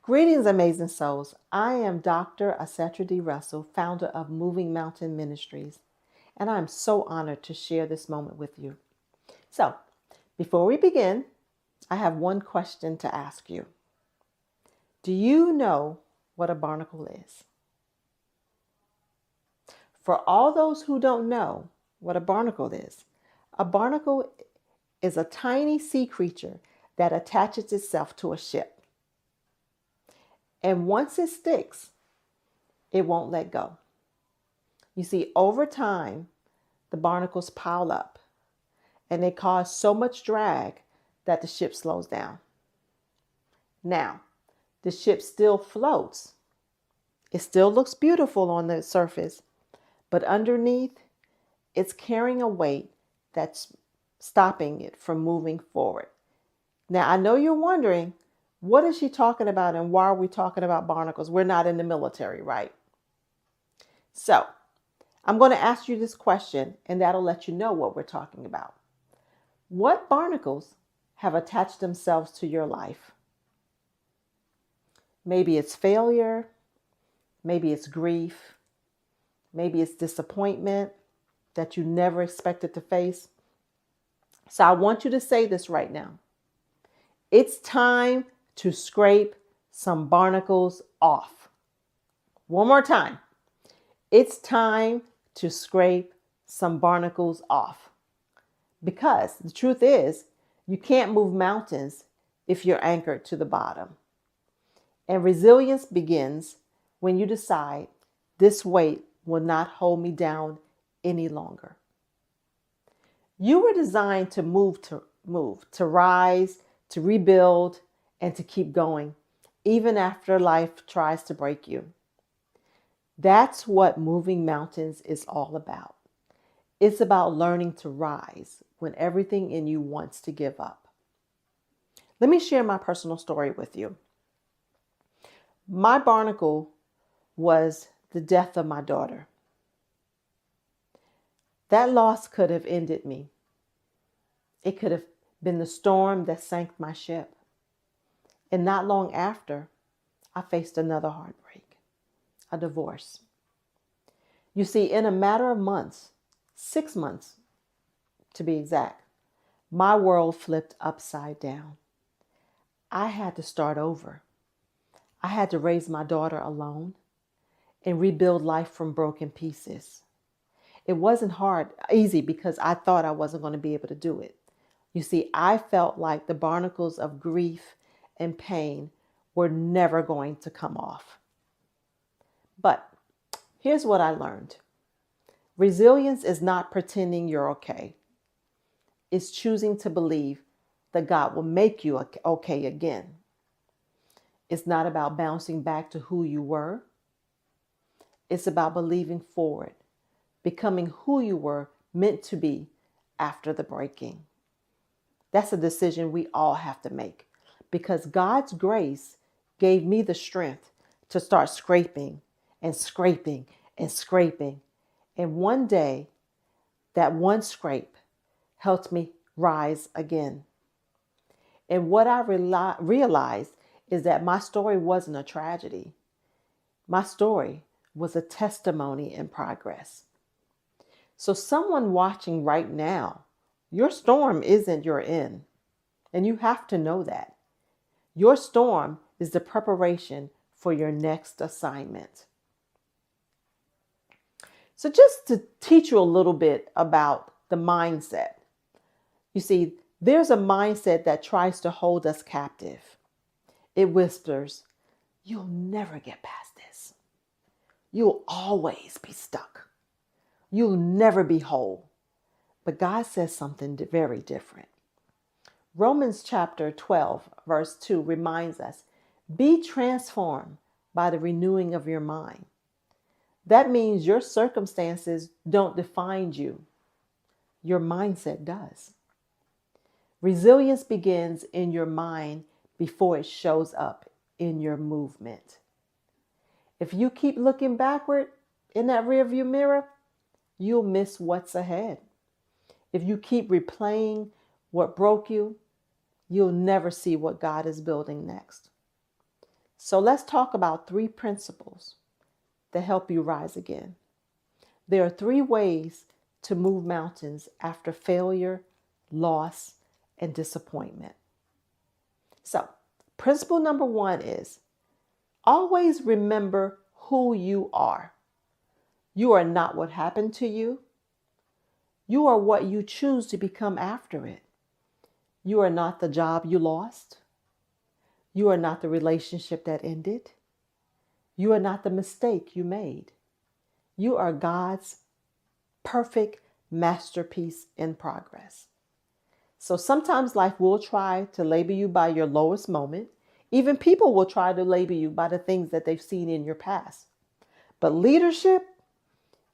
Greetings, amazing souls. I am Dr. Acetra D. Russell, founder of Moving Mountain Ministries, and I'm so honored to share this moment with you. So, before we begin, I have one question to ask you. Do you know what a barnacle is? For all those who don't know what a barnacle is a tiny sea creature that attaches itself to a ship. And once it sticks, it won't let go. You see, over time, the barnacles pile up and they cause so much drag that the ship slows down. Now, the ship still floats. It still looks beautiful on the surface, but underneath, it's carrying a weight that's stopping it from moving forward. Now, I know you're wondering, what is she talking about and why are we talking about barnacles? We're not in the military, right? So, I'm going to ask you this question and that'll let you know what we're talking about. What barnacles have attached themselves to your life? Maybe it's failure, maybe it's grief, maybe it's disappointment that you never expected to face. So I want you to say this right now. It's time to scrape some barnacles off. One more time. It's time to scrape some barnacles off. Because the truth is, you can't move mountains if you're anchored to the bottom. And resilience begins when you decide this weight will not hold me down any longer. You were designed to move, to rise, to rebuild, and to keep going, even after life tries to break you. That's what moving mountains is all about. It's about learning to rise when everything in you wants to give up. Let me share my personal story with you. My barnacle was the death of my daughter. That loss could have ended me. It could have been the storm that sank my ship. And not long after, I faced another heartbreak, a divorce. You see, in a matter of months, 6 months to be exact, my world flipped upside down. I had to start over. I had to raise my daughter alone and rebuild life from broken pieces. It wasn't easy because I thought I wasn't going to be able to do it. You see, I felt like the barnacles of grief and pain were never going to come off. But here's what I learned. Resilience is not pretending you're okay. It's choosing to believe that God will make you okay again. It's not about bouncing back to who you were. It's about believing forward, becoming who you were meant to be after the breaking. That's a decision we all have to make because God's grace gave me the strength to start scraping and scraping and scraping. And one day, that one scrape helped me rise again. And what I realized is that my story wasn't a tragedy. My story was a testimony in progress. So someone watching right now, your storm isn't your end. And you have to know that. Your storm is the preparation for your next assignment. So just to teach you a little bit about the mindset. You see, there's a mindset that tries to hold us captive. It whispers, you'll never get past this. You'll always be stuck. You'll never be whole. But God says something very different. Romans chapter 12, verse 2 reminds us, be transformed by the renewing of your mind. That means your circumstances don't define you. Your mindset does. Resilience begins in your mind before it shows up in your movement. If you keep looking backward in that rearview mirror, you'll miss what's ahead. If you keep replaying what broke you, you'll never see what God is building next. So let's talk about 3 principles that help you rise again. There are 3 ways to move mountains after failure, loss, and disappointment. So, principle number 1 is always remember who you are. You are not what happened to you. You are what you choose to become after it. You are not the job you lost. You are not the relationship that ended. You are not the mistake you made. You are God's perfect masterpiece in progress. So sometimes life will try to label you by your lowest moment. Even people will try to label you by the things that they've seen in your past. But leadership,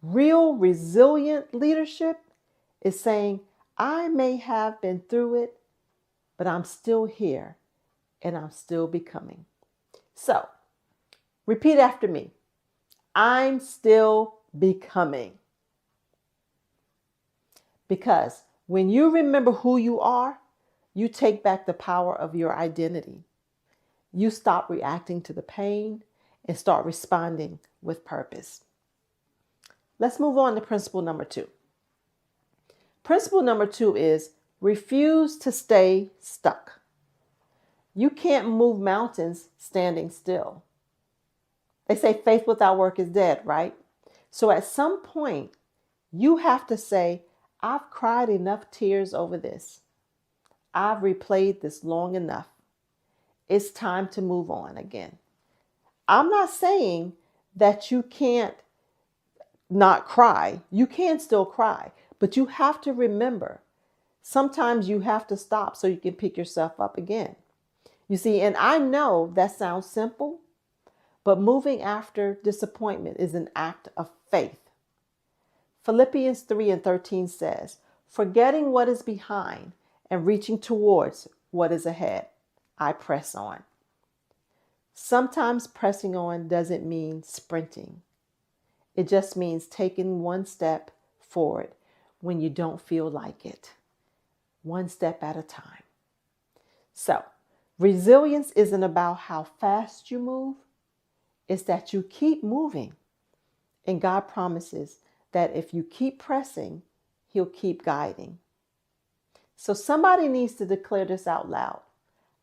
real resilient leadership, is saying, I may have been through it, but I'm still here and I'm still becoming. So, repeat after me. I'm still becoming. Because when you remember who you are, you take back the power of your identity. You stop reacting to the pain and start responding with purpose. Let's move on to principle number 2. Principle number 2 is refuse to stay stuck. You can't move mountains standing still. They say faith without work is dead, right? So at some point, you have to say, I've cried enough tears over this. I've replayed this long enough. It's time to move on again. I'm not saying that you can't not cry. You can still cry, but you have to remember, sometimes you have to stop so you can pick yourself up again. You see, and I know that sounds simple, but moving after disappointment is an act of faith. Philippians 3:13 says, forgetting what is behind and reaching towards what is ahead, I press on. Sometimes pressing on doesn't mean sprinting. It just means taking one step forward when you don't feel like it. One step at a time. So, resilience isn't about how fast you move. It's that you keep moving. And God promises that if you keep pressing, He'll keep guiding. So somebody needs to declare this out loud.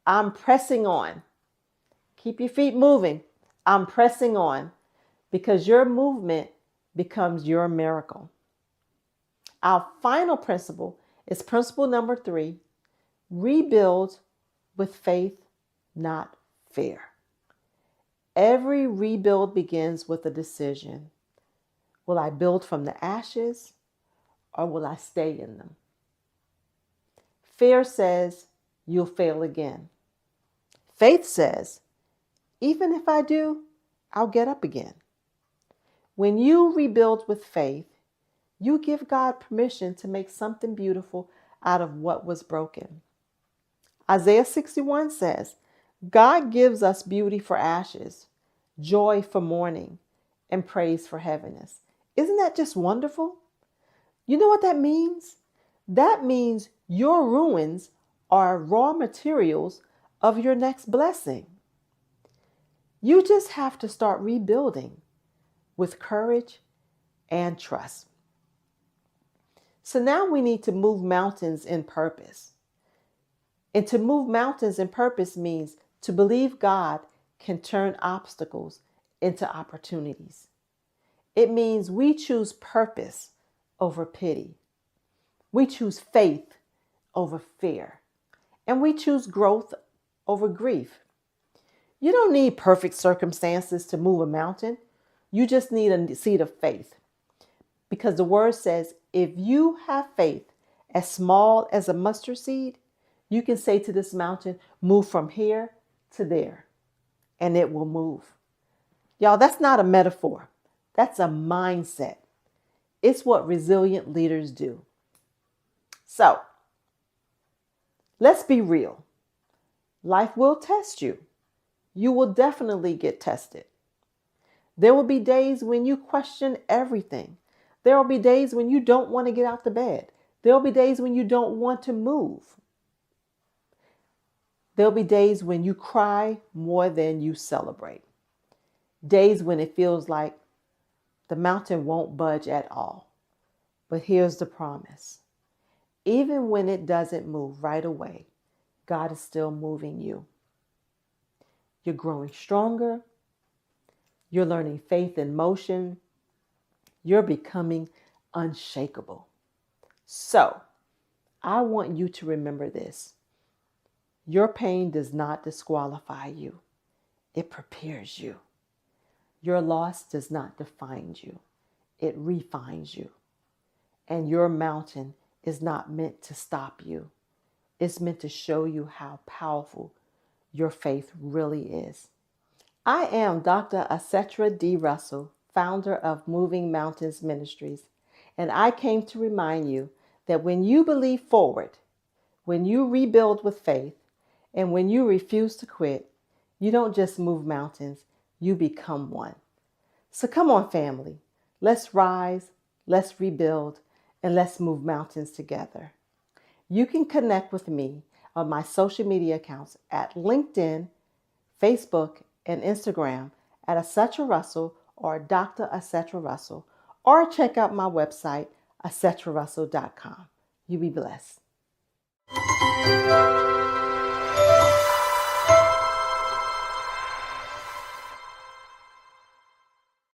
I'm pressing on. Keep your feet moving. I'm pressing on, because your movement becomes your miracle. Our final principle is principle number 3. Rebuild with faith, not fear. Every rebuild begins with a decision. Will I build from the ashes, or will I stay in them? Fear says you'll fail again. Faith says, even if I do, I'll get up again. When you rebuild with faith, you give God permission to make something beautiful out of what was broken. Isaiah 61 says, God gives us beauty for ashes, joy for mourning, and praise for heaviness. Isn't that just wonderful? You know what that means? That means your ruins are raw materials of your next blessing. You just have to start rebuilding with courage and trust. So now we need to move mountains in purpose. And to move mountains in purpose means to believe God can turn obstacles into opportunities. It means we choose purpose over pity. We choose faith over fear. And we choose growth over grief. You don't need perfect circumstances to move a mountain. You just need a seed of faith. Because the word says, if you have faith as small as a mustard seed, you can say to this mountain, move from here to there, and it will move. Y'all, that's not a metaphor. That's a mindset. It's what resilient leaders do. So, let's be real. Life will test you. You will definitely get tested. There will be days when you question everything. There will be days when you don't want to get out of bed. There will be days when you don't want to move. There'll be days when you cry more than you celebrate. Days when it feels like the mountain won't budge at all. But here's the promise. Even when it doesn't move right away, God is still moving you. You're growing stronger. You're learning faith in motion. You're becoming unshakable. So, I want you to remember this. Your pain does not disqualify you. It prepares you. Your loss does not define you. It refines you. And your mountain is not meant to stop you. It's meant to show you how powerful your faith really is. I am Dr. Acetra D. Russell, founder of Moving Mountains Ministries, and I came to remind you that when you believe forward, when you rebuild with faith, and when you refuse to quit, you don't just move mountains, you become one. So come on, family. Let's rise, let's rebuild, and let's move mountains together. You can connect with me on my social media accounts at LinkedIn, Facebook, and Instagram at Acetra Russell or Dr. Acetra Russell, or check out my website, acetrarussell.com. You be blessed.